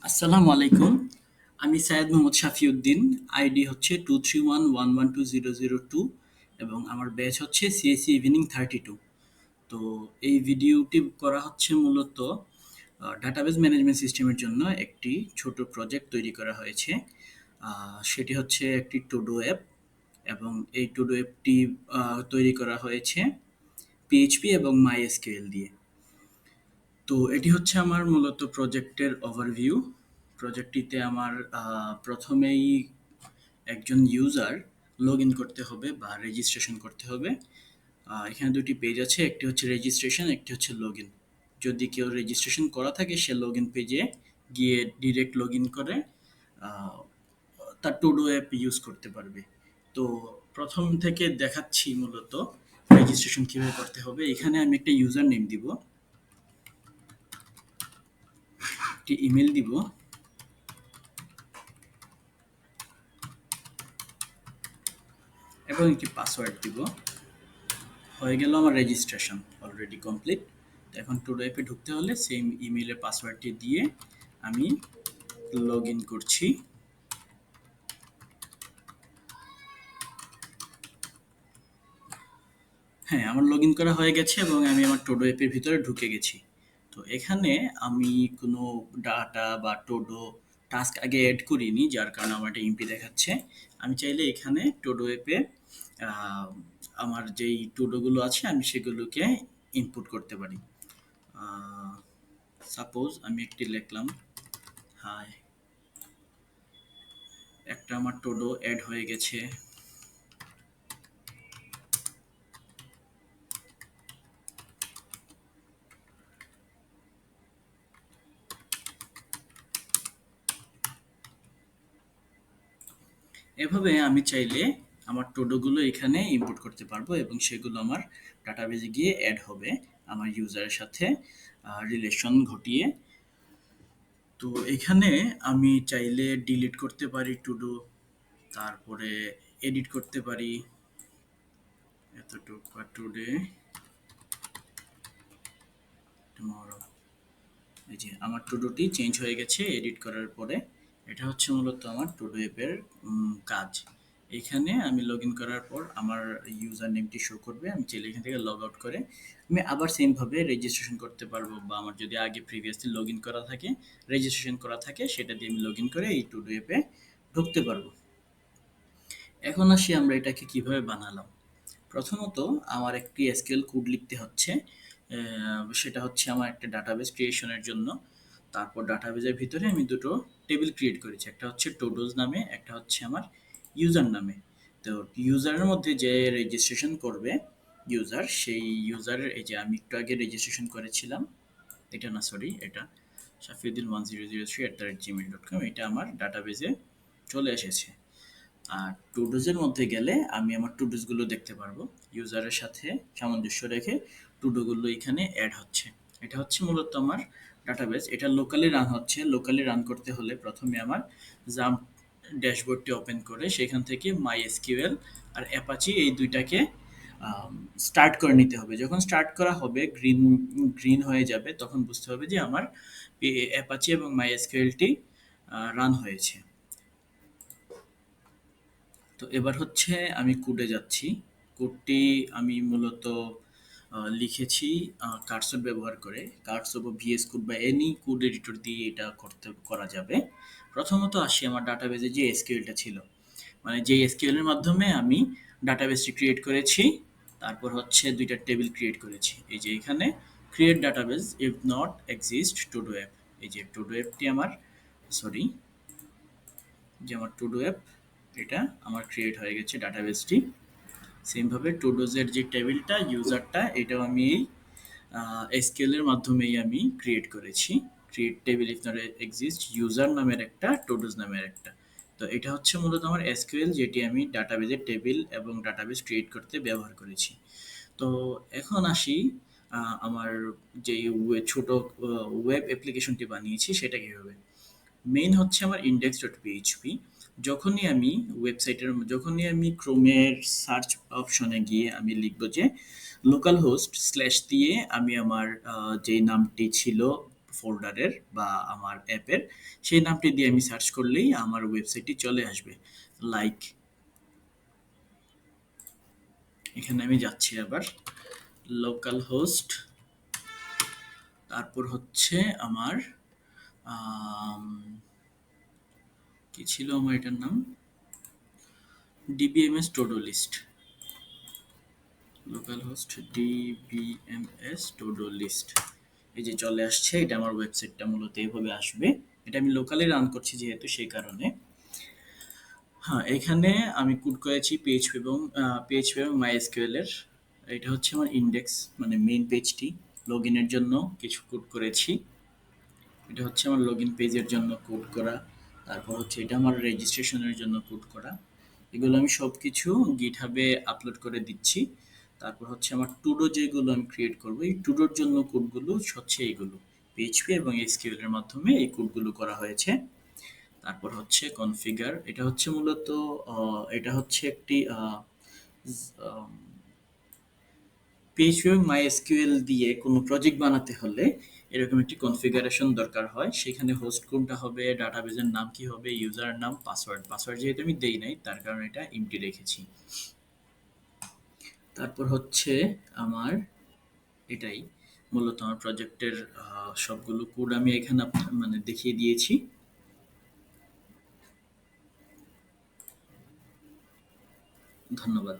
আসসালামু আলাইকুম। আমি সাইয়েদ মোহাম্মদ শাফিউদ্দিন। আইডি হচ্ছে 231112002 এবং আমার ব্যাচ হচ্ছে সিএসসি ইভিনিং 32। তো এই ভিডিওটি করা হচ্ছে মূলত ডাটাবেজ ম্যানেজমেন্ট সিস্টেমের জন্য একটি ছোট প্রজেক্ট তৈরি করা হয়েছে। সেটি হচ্ছে একটি টুডো অ্যাপ এবং এই টুডো অ্যাপটি তৈরি করা হয়েছে পিএইচপি এবং মাইএসকিউএল দিয়ে। তো এটি হচ্ছে আমার মূলত প্রজেক্টের ওভারভিউ। প্রজেক্টটিতে আমার প্রথমেই একজন ইউজার লগ ইন করতে হবে বা রেজিস্ট্রেশন করতে হবে। এখানে দুটি পেজ আছে, একটি হচ্ছে রেজিস্ট্রেশন, একটি হচ্ছে লগ ইন। যদি কেউ রেজিস্ট্রেশন করা থাকে সে লগ ইন পেজে গিয়ে ডিরেক্ট লগ ইন করে আহ, তার টুডো অ্যাপ ইউজ করতে পারবে। তো প্রথম থেকে দেখাচ্ছি মূলত রেজিস্ট্রেশন কীভাবে করতে হবে। এখানে আমি একটা ইউজার নেম দিব, একটি ইমেল দিব এবং একটি পাসওয়ার্ড দিব। হয়ে গেল আমার রেজিস্ট্রেশন অলরেডি কমপ্লিট। তো এখন টুডো অ্যাপে ঢুকতে হলে সেম ইমেইলের পাসওয়ার্ডটি দিয়ে আমি লগ ইন করছি। হ্যাঁ, আমার লগ ইন করা হয়ে গেছে এবং আমি আমার টোডো অ্যাপের ভিতরে ঢুকে গেছি। তো এখানে আমি কোনো ডাটা বা টোডো টাস্ক আগে অ্যাড করিনি, যার কারণে আমার একটা ইমপি দেখাচ্ছে। আমি চাইলে এখানে টোডো অ্যাপে আহ, আমার যেই টোডোগুলো আছে আমি সেগুলোকে ইনপুট করতে পারি। সাপোজ আমি একটি লিখলাম, হাই, একটা আমার টোডো অ্যাড হয়ে গেছে। এভাবে আমি চাইলে আমার টোডোগুলো এখানে ইনপুট করতে পারবো এবং সেগুলো আমার ডাটাবেজে গিয়ে অ্যাড হবে আমার ইউজারের সাথে রিলেশন ঘটিয়ে। তো এখানে আমি চাইলে ডিলিট করতে পারি টুডো, তারপরে এডিট করতে পারি। এতটুকু টুডে, টুমরো। এই যে আমার টুডোটি চেঞ্জ হয়ে গেছে এডিট করার পরে। এটা হচ্ছে মূলত আমার টুডো অ্যাপের কাজ। এখানে আমি লগ ইন করার পর আমার ইউজার নেমটি শো করবে। আমি চাইলে এখান থেকে লগ আউট করে আমি আবার সেমভাবে রেজিস্ট্রেশন করতে পারবো, বা আমার যদি আগে প্রিভিয়াসলি লগ ইন করা থাকে, রেজিস্ট্রেশন করা থাকে, সেটা দিয়ে আমি লগ ইন করে এই টুডো অ্যাপে ঢুকতে পারবো। এখন আসি আমরা এটাকে কিভাবে বানালাম। প্রথমত আমার একটি এসকিউএল কোড লিখতে হচ্ছে। সেটা হচ্ছে আমার একটা ডাটাবেস ক্রিয়েশনের জন্য। তারপর ডাটাবেসের ভিতরে আমি দুটো টেবিল ক্রিয়েট করেছি, একটা হচ্ছে টোডোজ নামে, একটা হচ্ছে আমার ইউজার নামে। তো ইউজারের মধ্যে যে রেজিস্ট্রেশন করবে ইউজার, সেই ইউজারের এই যে আমি একটু আগে রেজিস্ট্রেশন করেছিলাম, এটা না, সরি, এটা shafiuddin1003@gmail.com, এটা আমার ডাটাবেসে চলে এসেছে। আর টুডোজের মধ্যে গেলে আমি আমার টুডোজগুলো দেখতে পারবো। ইউজারের সাথে সামঞ্জস্য রেখে টুডোগুলো এখানে অ্যাড হচ্ছে। এটা হচ্ছে মূলত আমার ডাটাবেস। এটা লোকালি রান হচ্ছে। লোকালি রান করতে হলে প্রথমে আমার জাম্প ড্যাশবোর্ডটি ওপেন করে সেখান থেকে মাই এসকিউএল আর অ্যাপাচি এই দুইটাকে স্টার্ট করে নিতে হবে। যখন স্টার্ট করা হবে গ্রিন গ্রিন হয়ে যাবে, তখন বুঝতে হবে যে আমার অ্যাপাচি এবং মাই এসকিউএলটি রান হয়েছে। তো এবার হচ্ছে আমি কোডে যাচ্ছি। কোডটি আমি মূলত লিখেছি কার্সর ব্যবহার করে। কার্সর বা ভিএস কোড বা এনি কোড এডিটর দিয়ে এটা করা যাবে। প্রথমত আসি আমার ডাটাবেজে যে এসকিউএলটা ছিল, মানে যে এসকিউএল এর মাধ্যমে আমি ডাটাবেসটি ক্রিয়েট করেছি। তারপর হচ্ছে দুইটা টেবিল ক্রিয়েট করেছি। এই যে এখানে create database if not exist todo app, এই যে টুডো অ্যাপটি আমার, সরি, যে আমার টুডো অ্যাপ, এটা আমার ক্রিয়েট হয়ে গেছে ডাটাবেসটি। সেমভাবে টুডোজের যে টেবিলটা ইউজারটা, এটাও আমি এই এসকিউএল এর মাধ্যমেই আমি ক্রিয়েট করেছি। Create table if not exist user নামের একটা, টুডোজ নামের একটা। তো এটা হচ্ছে মূলত আমার এসকিউএল, যেটি আমি ডাটাবেজের টেবিল এবং ডাটাবেস ক্রিয়েট করতে ব্যবহার করেছি। তো এখন আসি আমার যে ছোট ওয়েব অ্যাপ্লিকেশনটি বানিয়েছি সেটা কীভাবে। মেইন হচ্ছে আমার index.php। যখনই আমি ক্রোমের সার্চ অপশনে গিয়ে আমি লিখব যে লোকাল হোস্ট স্ল্যাশ দিয়ে আমি আমার যেই নামটি ছিল ফোল্ডারের বা আমার অ্যাপের, সেই নামটি দিয়ে আমি সার্চ করলেই আমার ওয়েবসাইটটি চলে আসবে। লাইক, এখানে আমি যাচ্ছি আবার লোকাল হোস্ট, তারপর হচ্ছে আমার আম, কি ছিল আমার এটার নাম, DBMS todo list, localhost DBMS todo list, এই যে চলে আসছে। এটা আমার ওয়েবসাইটটা মূলত এইভাবে আসবে। এটা আমি লোকালি রান করছি যেহেতু, সেই কারণে। হ্যাঁ, এখানে আমি কোড করেছি পিএইচপি এবং মাইএসকিউএল এর। এটা হচ্ছে আমার ইন্ডেক্স, মানে মেইন পেজটি। লগ ইনের জন্য কিছু কোড করেছি। এটা হচ্ছে আমার লগ ইন পেজের জন্য কোড করা। তারপর হচ্ছে এটা আমার রেজিস্ট্রেশনের জন্য কোড করা। এগুলো আমি সব কিছু গিটহাবে আপলোড করে দিচ্ছি। তারপর হচ্ছে আমার টুডো যেগুলো আমি ক্রিয়েট করবো, এই টুডোর জন্য কোডগুলো হচ্ছে এইগুলো পিএইচপি এবং এসকিউএল এর মাধ্যমে এই কোডগুলো করা হয়েছে। তারপর হচ্ছে কনফিগার, এটা হচ্ছে মূলত এটা হচ্ছে একটি পিএইচপি এবং মাইএসকিউএল দিয়ে কোনো প্রজেক্ট বানাতে হলে এরকম একটি কনফিগারেশন দরকার হয়। সেখানে হোস্ট কোনটা হবে, ডাটাবেজের নাম কি হবে, ইউজার নাম, পাসওয়ার্ড যেহেতু আমি দেই নাই তার কারণে এটা এমটি রেখেছি। তারপর হচ্ছে আমার এটাই মূলত আমার প্রজেক্টের সবগুলো কোড আমি এখানে মানে দেখিয়ে দিয়েছি। ধন্যবাদ।